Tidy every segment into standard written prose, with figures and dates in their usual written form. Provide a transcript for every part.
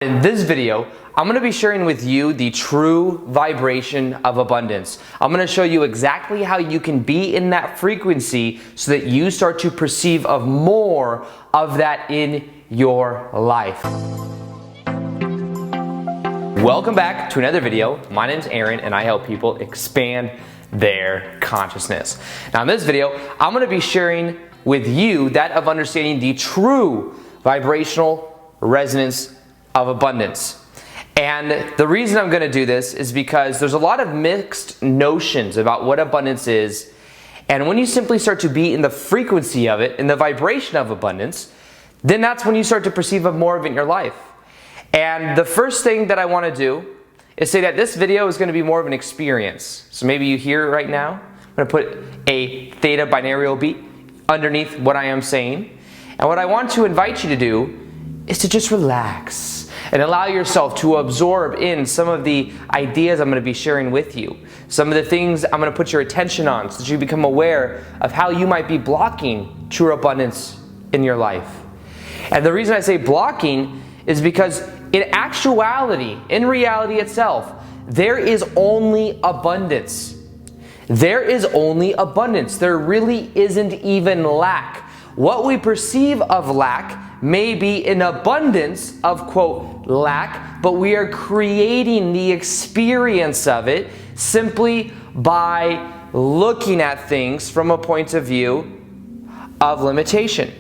In this video, I'm going to be sharing with you the true vibration of abundance. I'm going to show you exactly how you can be in that frequency so that you start to perceive of more of that in your life. Welcome back to another video. My name is Aaron and I help people expand their consciousness. Now in this video, I'm going to be sharing with you that of understanding the true vibrational resonance of abundance. And the reason I'm going to do this is because there's a lot of mixed notions about what abundance is, and when you simply start to be in the frequency of it, in the vibration of abundance, then that's when you start to perceive of more of it in your life. And the first thing that I want to do is say that this video is going to be more of an experience. So maybe you hear it right now. I'm going to put a theta binaural beat underneath what I am saying, and what I want to invite you to do is to just relax and allow yourself to absorb in some of the ideas I'm going to be sharing with you. Some of the things I'm going to put your attention on so that you become aware of how you might be blocking true abundance in your life. And the reason I say blocking is because in actuality, in reality itself, there is only abundance. There is only abundance. There really isn't even lack. What we perceive of lack may be an abundance of, quote, lack, but we are creating the experience of it simply by looking at things from a point of view of limitation.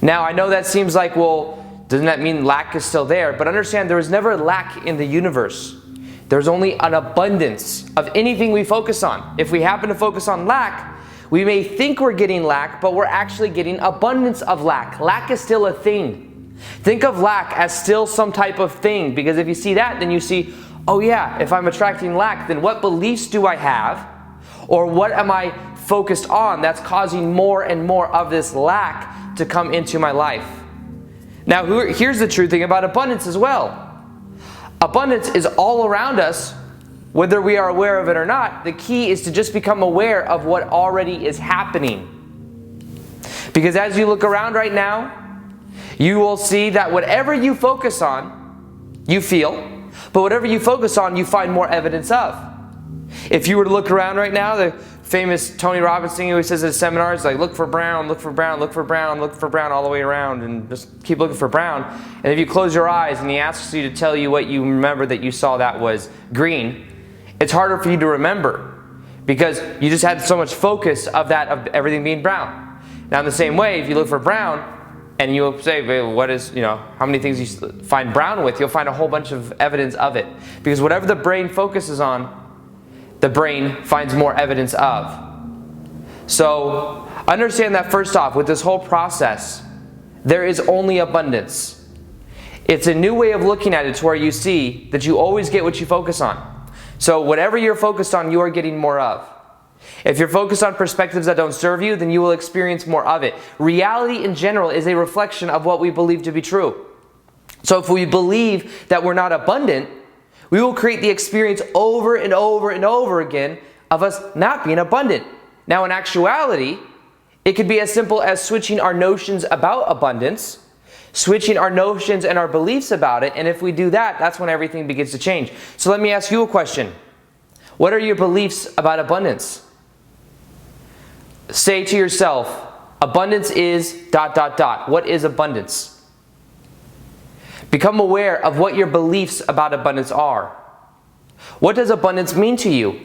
Now, I know that seems like, well, doesn't that mean lack is still there? But understand, there is never lack in the universe. There's only an abundance of anything we focus on. If we happen to focus on lack, we may think we're getting lack, but we're actually getting abundance of lack. Lack is still a thing. Think of lack as still some type of thing, because if you see that, then you see, oh yeah, if I'm attracting lack, then what beliefs do I have? Or what am I focused on that's causing more and more of this lack to come into my life? Now, here's the true thing about abundance as well. Abundance is all around us, whether we are aware of it or not. The key is to just become aware of what already is happening. Because as you look around right now, you will see that whatever you focus on, you feel, but whatever you focus on, you find more evidence of. If you were to look around right now, the famous Tony Robbins thing he always says at seminars, like look for brown, look for brown, look for brown, look for brown all the way around, and just keep looking for brown. And if you close your eyes and he asks you to tell you what you remember that you saw that was green, it's harder for you to remember because you just had so much focus of that, of everything being brown. Now in the same way, if you look for brown and you'll say, well, what is, how many things you find brown with, you'll find a whole bunch of evidence of it. Because whatever the brain focuses on, the brain finds more evidence of. So understand that first off, with this whole process, there is only abundance. It's a new way of looking at it to where you see that you always get what you focus on. So whatever you're focused on, you are getting more of. If you're focused on perspectives that don't serve you, then you will experience more of it. Reality in general is a reflection of what we believe to be true. So if we believe that we're not abundant, we will create the experience over and over and over again of us not being abundant. Now in actuality, it could be as simple as switching our notions about abundance, switching our notions and our beliefs about it, and if we do that, that's when everything begins to change. So let me ask you a question. What are your beliefs about abundance? Say to yourself, abundance is ... What is abundance? Become aware of what your beliefs about abundance are. What does abundance mean to you?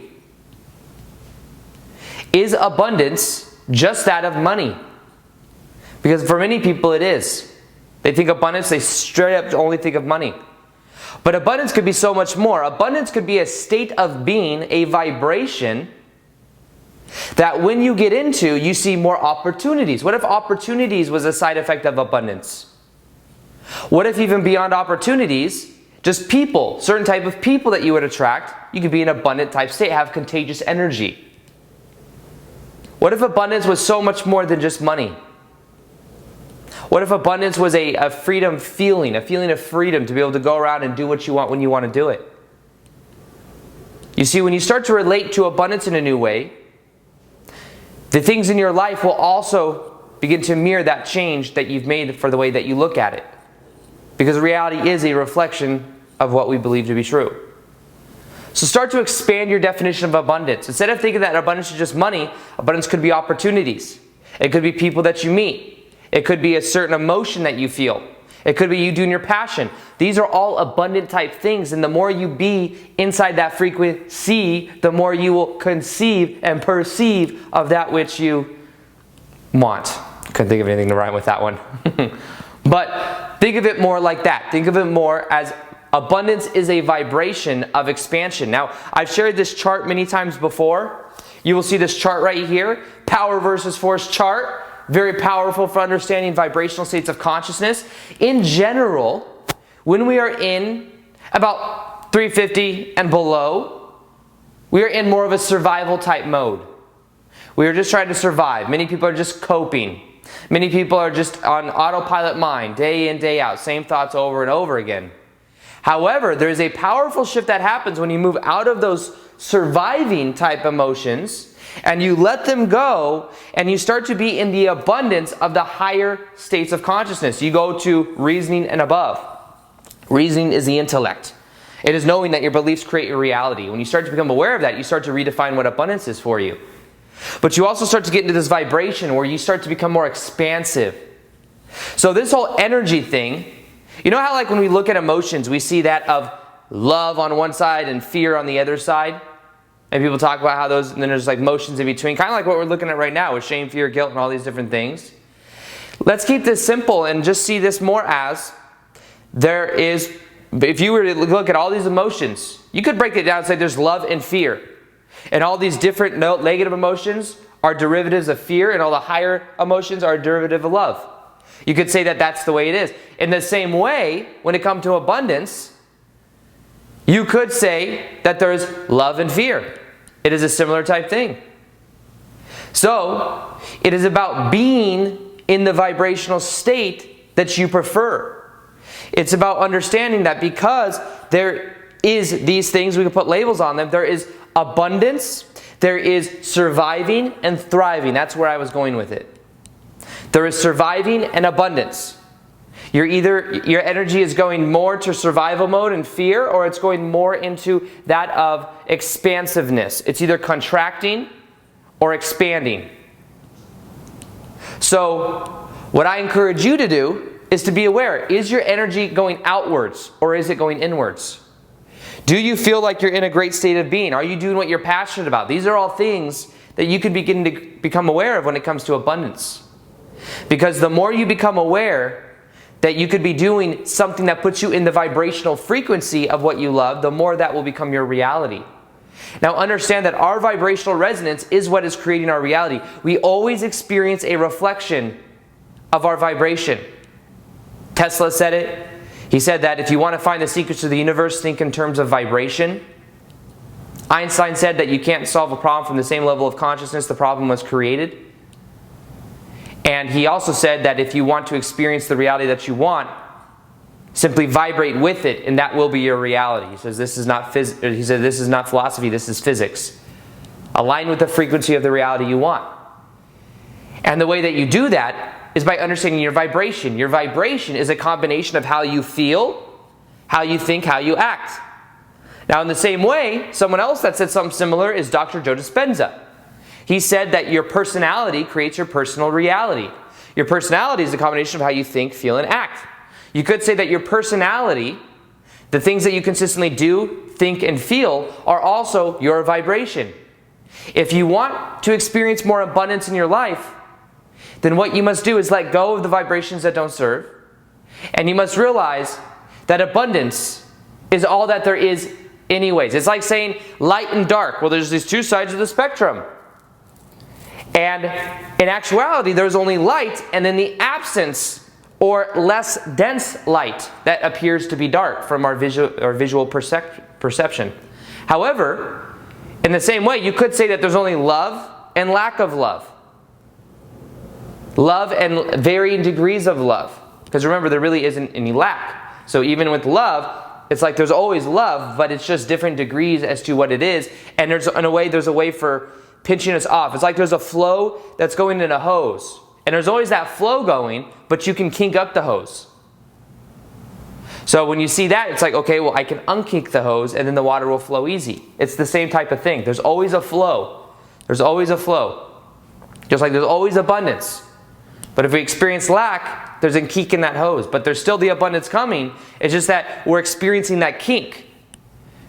Is abundance just that of money? Because for many people it is. They think abundance, they straight up only think of money. But abundance could be so much more. Abundance could be a state of being, a vibration, that when you get into, you see more opportunities. What if opportunities was a side effect of abundance? What if even beyond opportunities, just people, certain type of people that you would attract, you could be an abundant type state, have contagious energy. What if abundance was so much more than just money? What if abundance was a freedom feeling, a feeling of freedom to be able to go around and do what you want when you want to do it? You see, when you start to relate to abundance in a new way, the things in your life will also begin to mirror that change that you've made for the way that you look at it. because reality is a reflection of what we believe to be true. So start to expand your definition of abundance. Instead of thinking that abundance is just money, abundance could be opportunities. It could be people that you meet. It could be a certain emotion that you feel. It could be you doing your passion. These are all abundant type things, and the more you be inside that frequency, the more you will conceive and perceive of that which you want. Couldn't think of anything to rhyme with that one. But think of it more like that. Think of it more as abundance is a vibration of expansion. Now, I've shared this chart many times before. You will see this chart right here, power versus force chart. Very powerful for understanding vibrational states of consciousness. In general, when we are in about 350 and below, we are in more of a survival type mode. We are just trying to survive. Many people are just coping. Many people are just on autopilot mind, day in, day out, same thoughts over and over again. However, there is a powerful shift that happens when you move out of those surviving type emotions and you let them go and you start to be in the abundance of the higher states of consciousness. You go to reasoning and above. Reasoning is the intellect. It is knowing that your beliefs create your reality. When you start to become aware of that, you start to redefine what abundance is for you. But you also start to get into this vibration where you start to become more expansive. So this whole energy thing, you know how like when we look at emotions, we see that of love on one side and fear on the other side? And people talk about how those, and then there's like motions in between, kind of like what we're looking at right now with shame, fear, guilt, and all these different things. Let's keep this simple and just see this more as there is, if you were to look at all these emotions, you could break it down and say there's love and fear. And all these different negative emotions are derivatives of fear, and all the higher emotions are a derivative of love. You could say that that's the way it is. In the same way, when it comes to abundance, you could say that there's love and fear. It is a similar type thing. So, it is about being in the vibrational state that you prefer. It's about understanding that because there is these things, we can put labels on them, there is abundance, there is surviving and thriving. That's where I was going with it. There is surviving and abundance. Your energy is going more to survival mode and fear, or it's going more into that of expansiveness. It's either contracting or expanding. So, what I encourage you to do is to be aware. Is your energy going outwards or is it going inwards? Do you feel like you're in a great state of being? Are you doing what you're passionate about? These are all things that you can begin to become aware of when it comes to abundance. Because the more you become aware that you could be doing something that puts you in the vibrational frequency of what you love, the more that will become your reality. Now understand that our vibrational resonance is what is creating our reality. We always experience a reflection of our vibration. Tesla said it. He said that if you want to find the secrets of the universe, think in terms of vibration. Einstein said that you can't solve a problem from the same level of consciousness the problem was created. And he also said that if you want to experience the reality that you want, simply vibrate with it, and that will be your reality. He says this is not this is not philosophy, this is physics. Align with the frequency of the reality you want. And the way that you do that is by understanding your vibration. Your vibration is a combination of how you feel, how you think, how you act. Now in the same way, someone else that said something similar is Dr. Joe Dispenza. He said that your personality creates your personal reality. Your personality is a combination of how you think, feel, and act. You could say that your personality, the things that you consistently do, think, and feel, are also your vibration. If you want to experience more abundance in your life, then what you must do is let go of the vibrations that don't serve. And you must realize that abundance is all that there is anyways. It's like saying light and dark. Well, there's these two sides of the spectrum. And in actuality, there's only light and then the absence or less dense light that appears to be dark from our visual perception. However, in the same way, you could say that there's only love and lack of love. Love and varying degrees of love. Because remember, there really isn't any lack. So even with love, it's like there's always love, but it's just different degrees as to what it is. And there's a way for pinching us off. It's like there's a flow that's going in a hose. And there's always that flow going, but you can kink up the hose. So when you see that, it's like, okay, well, I can unkink the hose and then the water will flow easy. It's the same type of thing. There's always a flow. There's always a flow. Just like there's always abundance. But if we experience lack, there's a kink in that hose. But there's still the abundance coming. It's just that we're experiencing that kink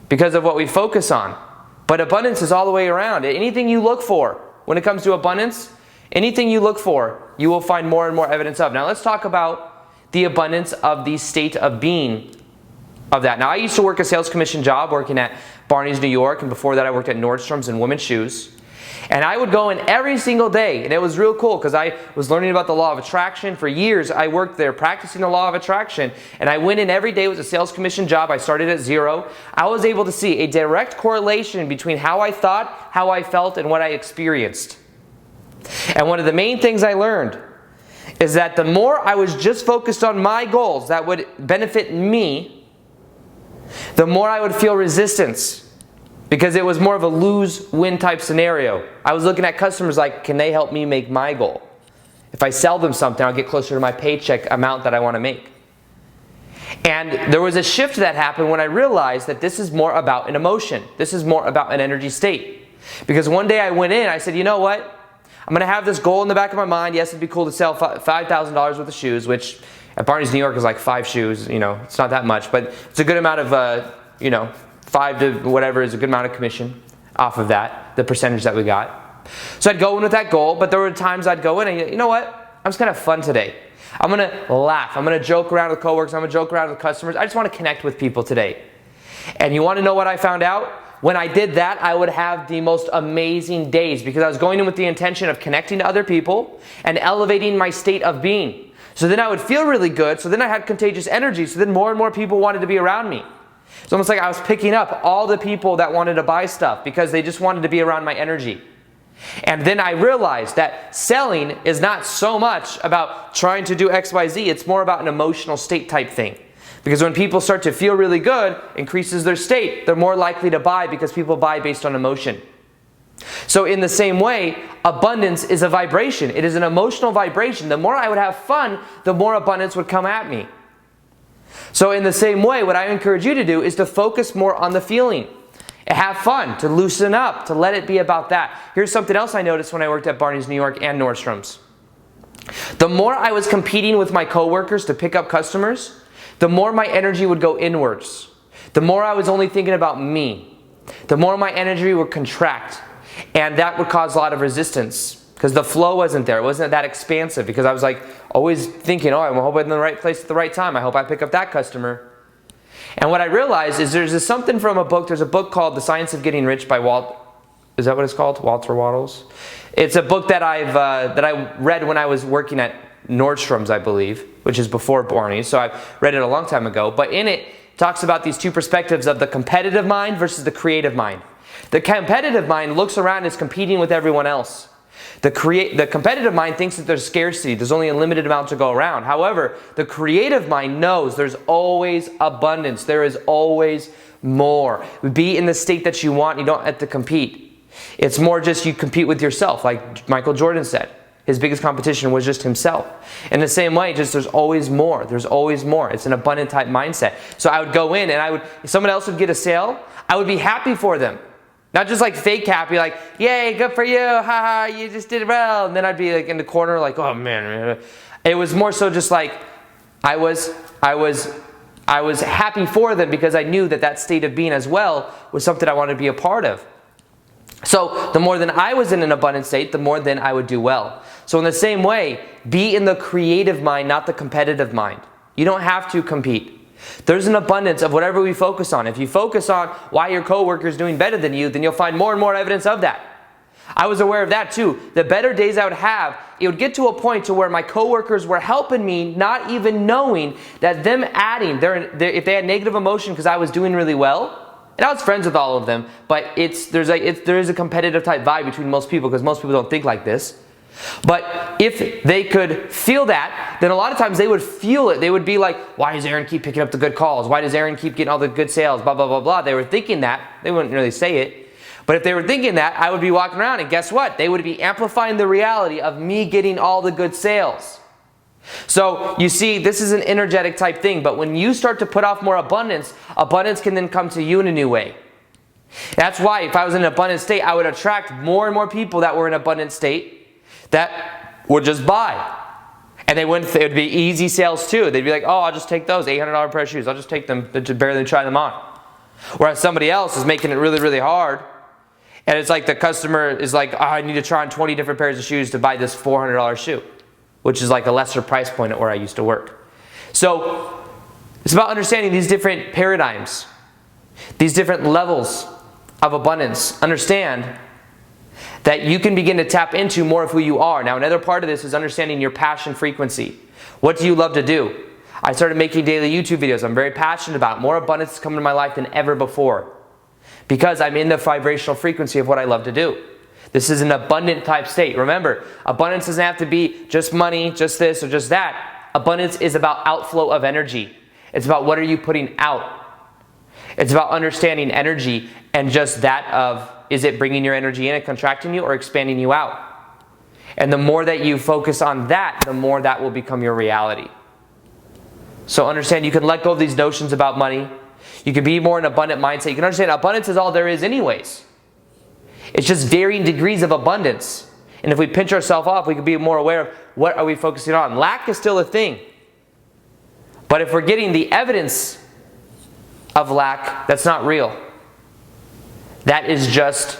because of what we focus on. But abundance is all the way around. Anything you look for when it comes to abundance, anything you look for, you will find more and more evidence of. Now let's talk about the abundance of the state of being of that. Now I used to work a sales commission job working at Barney's, New York, and before that I worked at Nordstrom's in women's shoes. And I would go in every single day, and it was real cool because I was learning about the law of attraction. For years I worked there practicing the law of attraction, and I went in every day. It was a sales commission job. I started at zero. I was able to see a direct correlation between how I thought, how I felt, and what I experienced. And one of the main things I learned is that the more I was just focused on my goals that would benefit me, the more I would feel resistance. Because it was more of a lose-win type scenario. I was looking at customers like, can they help me make my goal? If I sell them something, I'll get closer to my paycheck amount that I want to make. And there was a shift that happened when I realized that this is more about an emotion. This is more about an energy state. Because one day I went in, I said, you know what? I'm going to have this goal in the back of my mind. Yes, it'd be cool to sell $5,000 worth of shoes, which at Barney's, New York is like 5 shoes. You know, it's not that much, but it's a good amount of, you know, 5 to whatever is a good amount of commission off of that, the percentage that we got. So I'd go in with that goal, but there were times I'd go in and, you know what? I'm just going to have fun today. I'm going to laugh. I'm going to joke around with coworkers. I'm going to joke around with customers. I just want to connect with people today. And you want to know what I found out? When I did that, I would have the most amazing days because I was going in with the intention of connecting to other people and elevating my state of being. So then I would feel really good. So then I had contagious energy. So then more and more people wanted to be around me. It's almost like I was picking up all the people that wanted to buy stuff because they just wanted to be around my energy. And then I realized that selling is not so much about trying to do XYZ. It's more about an emotional state type thing. Because when people start to feel really good, increases their state, they're more likely to buy because people buy based on emotion. So in the same way, abundance is a vibration. It is an emotional vibration. The more I would have fun, the more abundance would come at me. So in the same way, what I encourage you to do is to focus more on the feeling. Have fun, to loosen up, to let it be about that. Here's something else I noticed when I worked at Barney's, New York and Nordstrom's. The more I was competing with my coworkers to pick up customers, the more my energy would go inwards. The more I was only thinking about me. The more my energy would contract. And that would cause a lot of resistance because the flow wasn't there. It wasn't that expansive because I was like always thinking, oh, I hope I'm in the right place at the right time. I hope I pick up that customer. And what I realized is there's something from a book. There's a book called The Science of Getting Rich by is that what it's called? Walter Wattles? It's a book that I read when I was working at Nordstrom's, I believe, which is before Barney's. So I read it a long time ago. But in it talks about these two perspectives of the competitive mind versus the creative mind. The competitive mind looks around and is competing with everyone else. The competitive mind thinks that there's scarcity. There's only a limited amount to go around. However, the creative mind knows there's always abundance. There is always more. Be in the state that you want. You don't have to compete. It's more just you compete with yourself, like Michael Jordan said. His biggest competition was just himself. In the same way, just there's always more. There's always more. It's an abundant type mindset. So I would go in and if someone else would get a sale, I would be happy for them. Not just like fake happy, like, yay, good for you, haha, you just did well. And then I'd be like in the corner like, oh man. It was more so just like I was happy for them because I knew that that state of being as well was something I wanted to be a part of. So the more than I was in an abundant state, the more then I would do well. So in the same way, be in the creative mind, not the competitive mind. You don't have to compete. There's an abundance of whatever we focus on. If you focus on why your coworker is doing better than you, then you'll find more and more evidence of that. I was aware of that too. The better days I would have, it would get to a point to where my coworkers were helping me, not even knowing that them adding, if they had negative emotion because I was doing really well, and I was friends with all of them, but there is a competitive type vibe between most people because most people don't think like this. But if they could feel that, then a lot of times they would feel it. They would be like, why does Aaron keep picking up the good calls? Why does Aaron keep getting all the good sales? Blah, blah, blah, blah. They were thinking that. They wouldn't really say it. But if they were thinking that, I would be walking around and guess what? They would be amplifying the reality of me getting all the good sales. So you see, this is an energetic type thing, but when you start to put off more abundance, abundance can then come to you in a new way. That's why if I was in an abundant state, I would attract more and more people that were in an abundant state that would just buy. And it would be easy sales too. They'd be like, oh, I'll just take those $800 pair of shoes. I'll just take them, to barely try them on. Whereas somebody else is making it really, really hard. And it's like the customer is like, oh, I need to try on 20 different pairs of shoes to buy this $400 shoe, which is like a lesser price point at where I used to work. So it's about understanding these different paradigms, these different levels of abundance. Understand that you can begin to tap into more of who you are. Now, another part of this is understanding your passion frequency. What do you love to do? I started making daily YouTube videos. I'm very passionate about it. More abundance is coming to my life than ever before because I'm in the vibrational frequency of what I love to do. This is an abundant type state. Remember, abundance doesn't have to be just money, just this, or just that. Abundance is about outflow of energy. It's about what are you putting out. It's about understanding energy and just that of, is it bringing your energy in and contracting you or expanding you out? And the more that you focus on that, the more that will become your reality. So understand you can let go of these notions about money. You can be more in an abundant mindset. You can understand abundance is all there is anyways. It's just varying degrees of abundance. And if we pinch ourselves off, we can be more aware of what are we focusing on. Lack is still a thing. But if we're getting the evidence of lack, that's not real. That is just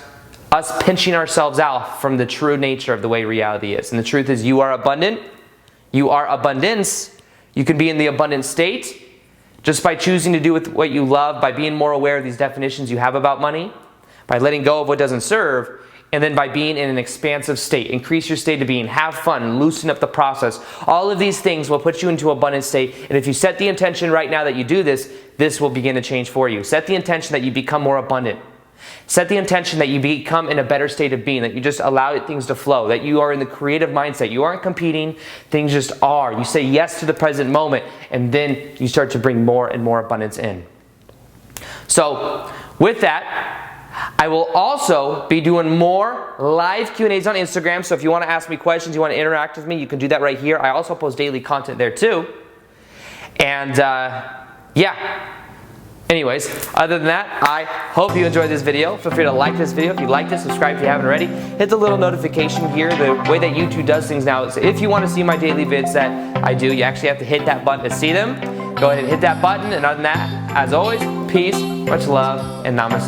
us pinching ourselves out from the true nature of the way reality is. And the truth is you are abundant. You are abundance. You can be in the abundant state just by choosing to do with what you love, by being more aware of these definitions you have about money, by letting go of what doesn't serve, and then by being in an expansive state. Increase your state of being, have fun, loosen up the process. All of these things will put you into an abundant state, and if you set the intention right now that you do this, this will begin to change for you. Set the intention that you become more abundant. Set the intention that you become in a better state of being, that you just allow things to flow, that you are in the creative mindset. You aren't competing, things just are. You say yes to the present moment, and then you start to bring more and more abundance in. So, with that, I will also be doing more live Q&As on Instagram. So if you want to ask me questions, you want to interact with me, you can do that right here. I also post daily content there too. And yeah. Anyways, other than that, I hope you enjoyed this video. Feel free to like this video. If you liked it, subscribe if you haven't already. Hit the little notification here. The way that YouTube does things now is if you want to see my daily vids that I do, you actually have to hit that button to see them. Go ahead and hit that button. And other than that, as always, peace, much love, and namaste.